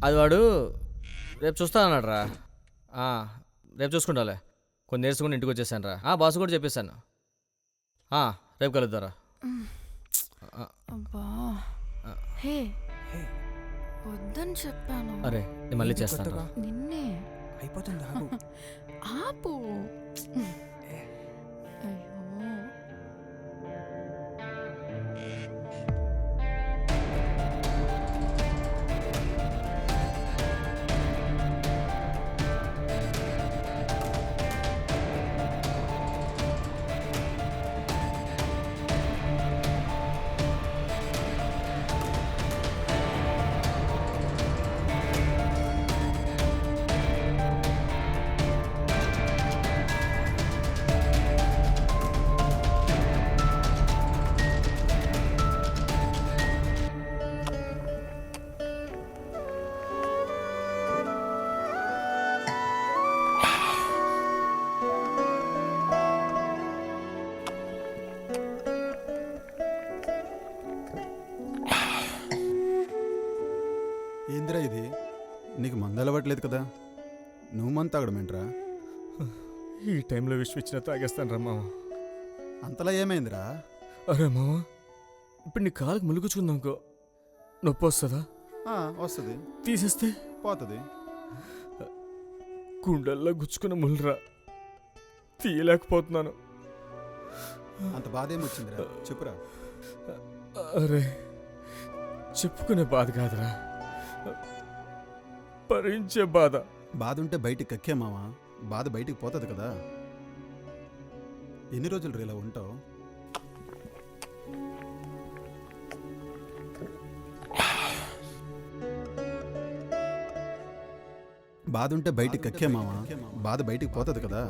అది వాడు రేపు చూస్తా అన్నాడు రా. రేపు చూసుకుంటాలే. కొన్ని నేర్చుకుని ఇంటికి వచ్చేసాను రా. బాస్ కూడా చెప్పేశాను. రేపు కలుద్దారా. అబ్బా హే వద్దని చెప్పాను. అరే నేను మళ్ళీ చేస్తాను రా. నిన్నే అయిపోతుంది. ఆపు. అయ్యో ఏందిరా ఇది? నీకు మందు అలవాట్లేదు కదా, నువ్వు మందు తాగడమేంట్రా? ఈ టైంలో విష్ ఇచ్చిన తాగేస్తాను రా మామ. అంతలా ఏమైందిరా? అరే మామ, ఇప్పుడు నీ కాలుకి ములుగుచుకుందాంకో నొప్పి వస్తుందా? వస్తుంది. తీసేస్తే పోతుంది. గుండెల్లో గుచ్చుకున్న ముళ్ళరా, తీయలేకపోతున్నాను. అంత బాధ ఏమొచ్చిందిరా? చెప్పురా. అరే చెప్పుకునే బాధ కాదురా, భరించే బాధ. బాధ ఉంటే బయటికి కక్కే మావా, బాధ బయటికి పోతుంది కదా. ఎన్ని రోజులు ఇలా ఉంటావు? బాధ ఉంటే బయటికి కక్కే మావా, బాధ బయటికి పోతుంది కదా.